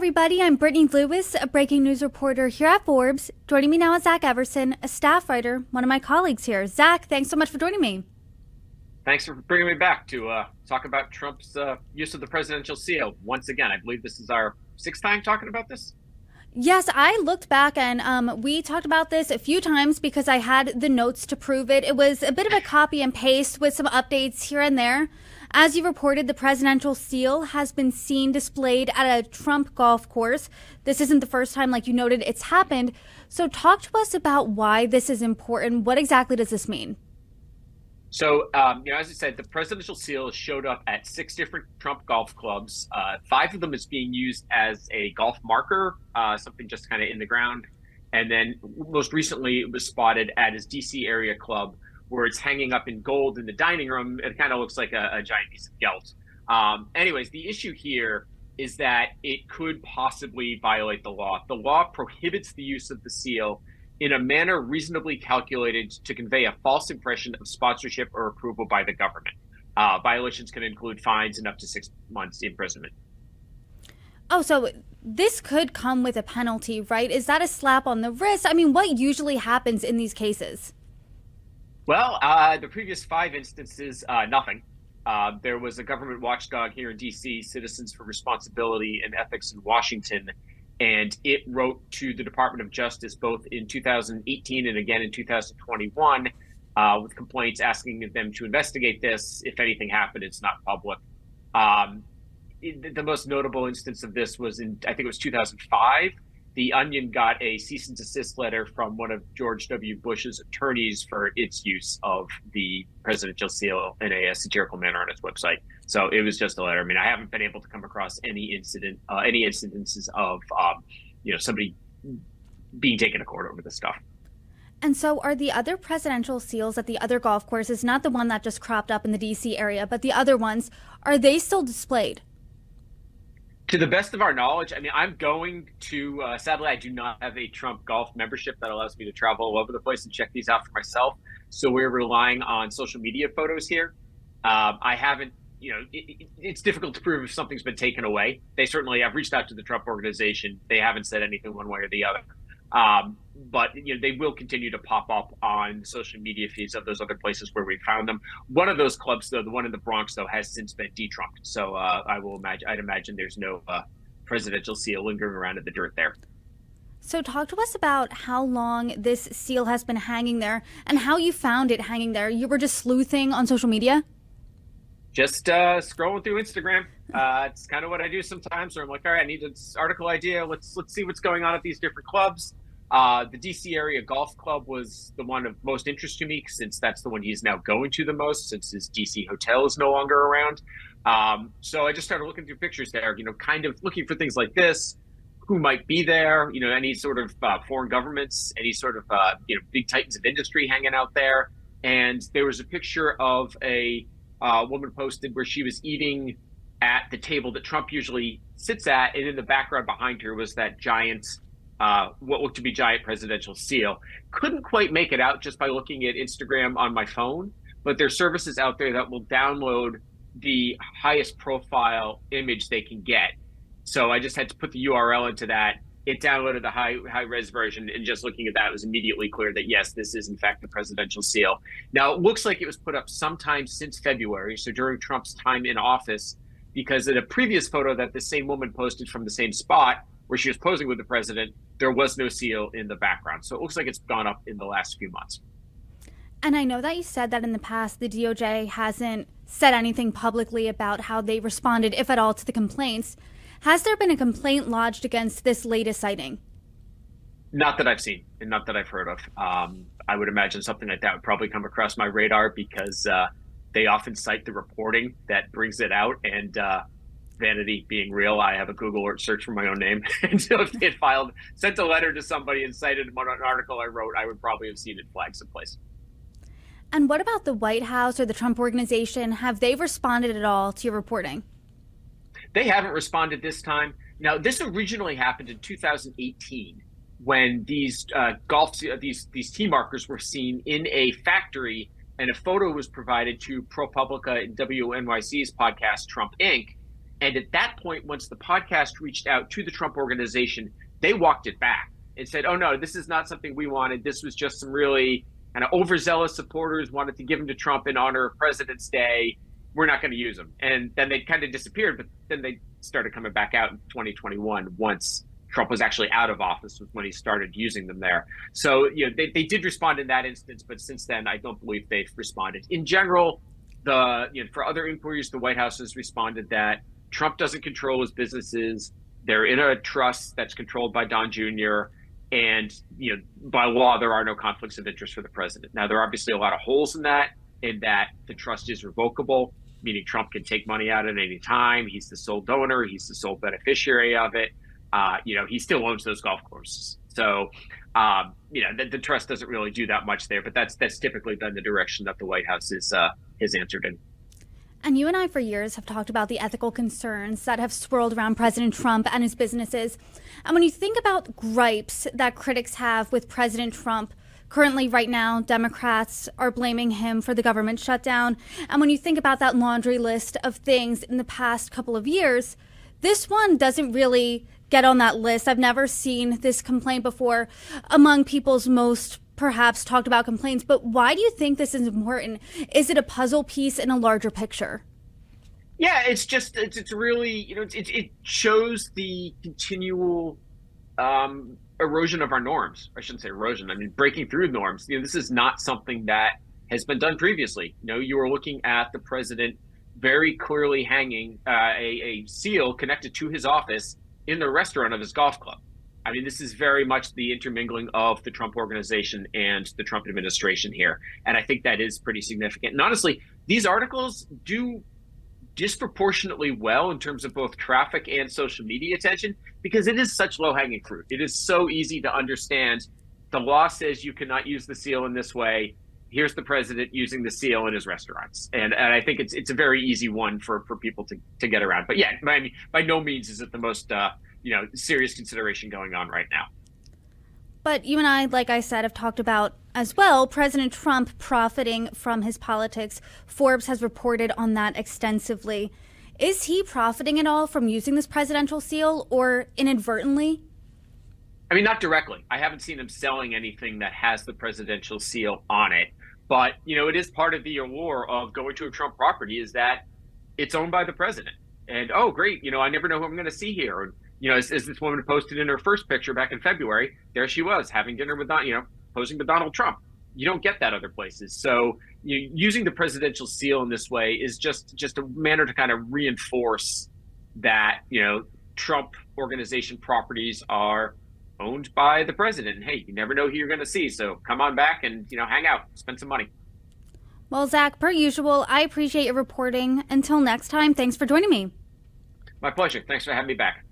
everybody. I'm Brittany Lewis, a breaking news reporter here at Forbes. Joining me now is Zach Everson, a staff writer, one of my colleagues here. Zach, thanks so much for joining me. Thanks for bringing me back to talk about Trump's use of the presidential seal. Once again, I believe this is our sixth time talking about this. Yes, I looked back and we talked about this a few times because I had the notes to prove it. It was a bit of a copy and paste with some updates here and there. As you reported, the presidential seal has been seen displayed at a Trump golf course. This isn't the first time, like you noted, it's happened. So talk to us about why this is important. What exactly does this mean? So, as I said, the presidential seal showed up at 6 different Trump golf clubs. 5 of them is being used as a golf marker, something just kind of in the ground. And then most recently, it was spotted at his DC area club, where it's hanging up in gold in the dining room. It kind of looks like a giant piece of gelt. Anyways, the issue here is that it could possibly violate the law. The law prohibits the use of the seal in a manner reasonably calculated to convey a false impression of sponsorship or approval by the government. Violations can include fines and up to 6 months imprisonment. Oh, so this could come with a penalty, right? Is that a slap on the wrist? I mean, what usually happens in these cases? Well, the previous 5 instances, nothing. There was a government watchdog here in D.C., Citizens for Responsibility and Ethics in Washington, and it wrote to the Department of Justice both in 2018 and again in 2021 with complaints asking them to investigate this. If anything happened, it's not public. The most notable instance of this was in, I think it was 2005. The Onion got a cease and desist letter from one of George W. Bush's attorneys for its use of the presidential seal in a satirical manner on its website. So it was just a letter. I mean, I haven't been able to come across any incidences of, somebody being taken to court over this stuff. And so are the other presidential seals at the other golf courses, not the one that just cropped up in the DC area, but the other ones, are they still displayed? To the best of our knowledge, I mean, I'm going to, sadly, I do not have a Trump golf membership that allows me to travel all over the place and check these out for myself. So we're relying on social media photos here. I haven't, it's difficult to prove if something's been taken away. They certainly have reached out to the Trump organization. They haven't said anything one way or the other. But they will continue to pop up on social media feeds of those other places where we found them. One of those clubs, though, the one in the Bronx, though, has since been detrunked. So I'd imagine there's no presidential seal lingering around in the dirt there. So talk to us about how long this seal has been hanging there and how you found it hanging there. You were just sleuthing on social media? Just scrolling through Instagram. It's kind of what I do sometimes, where I'm like, all right, I need this article idea. Let's see what's going on at these different clubs. The DC area golf club was the one of most interest to me, since that's the one he's now going to the most, since his DC hotel is no longer around. So I just started looking through pictures there, kind of looking for things like this. Who might be there? Any sort of foreign governments, any sort of big titans of industry hanging out there. And there was a picture of a woman posted where she was eating at the table that Trump usually sits at, and in the background behind her was that giant, what looked to be giant presidential seal. Couldn't quite make it out just by looking at Instagram on my phone, but there's services out there that will download the highest profile image they can get. So I just had to put the URL into that. It downloaded the high res version, and just looking at that, it was immediately clear that yes, this is in fact the presidential seal. Now it looks like it was put up sometime since February, so during Trump's time in office, because in a previous photo that the same woman posted from the same spot where she was posing with the president, there was no seal in the background. So it looks like it's gone up in the last few months. And I know that you said that in the past, the DOJ hasn't said anything publicly about how they responded, if at all, to the complaints. Has there been a complaint lodged against this latest sighting? Not that I've seen and not that I've heard of. I would imagine something like that would probably come across my radar because they often cite the reporting that brings it out, and vanity being real, I have a Google search for my own name. And so if they had sent a letter to somebody and cited an article I wrote, I would probably have seen it flagged someplace. And what about the White House or the Trump organization? Have they responded at all to your reporting? They haven't responded this time. Now, this originally happened in 2018 when these these tee markers were seen in a factory, and a photo was provided to ProPublica and WNYC's podcast Trump Inc. And at that point, once the podcast reached out to the Trump organization, they walked it back and said, oh, no, this is not something we wanted. This was just some really kind of overzealous supporters wanted to give them to Trump in honor of President's Day. We're not going to use them. And then they kind of disappeared, but then they started coming back out in 2021 once Trump was actually out of office, was when he started using them there. So, they did respond in that instance, but since then, I don't believe they've responded. In general, for other inquiries, the White House has responded that Trump doesn't control his businesses. They're in a trust that's controlled by Don Jr. And, by law, there are no conflicts of interest for the president. Now, there are obviously a lot of holes in that the trust is revocable, meaning Trump can take money out at any time. He's the sole donor. He's the sole beneficiary of it. He still owns those golf courses. So, the trust doesn't really do that much there, but that's typically been the direction that the White House has answered in. And you and I for years have talked about the ethical concerns that have swirled around President Trump and his businesses. And when you think about gripes that critics have with President Trump, currently right now, Democrats are blaming him for the government shutdown. And when you think about that laundry list of things in the past couple of years, this one doesn't really get on that list. I've never seen this complaint before among people's most perhaps talked about complaints, but why do you think this is important? Is it a puzzle piece in a larger picture? Yeah, it's really, it shows the continual erosion of our norms. I shouldn't say erosion. I mean, breaking through norms. This is not something that has been done previously. You were looking at the president very clearly hanging a seal connected to his office in the restaurant of his golf club. I mean, this is very much the intermingling of the Trump organization and the Trump administration here. And I think that is pretty significant. And honestly, these articles do disproportionately well in terms of both traffic and social media attention, because it is such low-hanging fruit. It is so easy to understand. The law says you cannot use the seal in this way. Here's the president using the seal in his restaurants. And I think it's a very easy one for people to get around. But yeah, I mean, by no means is it the most serious consideration going on right now. But you and I, like I said, have talked about as well President Trump profiting from his politics. Forbes has reported on that extensively. Is he profiting at all from using this presidential seal, or inadvertently? I mean, not directly. I haven't seen him selling anything that has the presidential seal on it. But, it is part of the allure of going to a Trump property is that it's owned by the president. And, oh, great, I never know who I'm going to see here. As this woman posted in her first picture back in February, there she was having dinner with, posing with Donald Trump. You don't get that other places. So using the presidential seal in this way is just a manner to kind of reinforce that, Trump organization properties are owned by the president. And hey, you never know who you're going to see. So come on back and, hang out, spend some money. Well, Zach, per usual, I appreciate your reporting. Until next time, thanks for joining me. My pleasure. Thanks for having me back.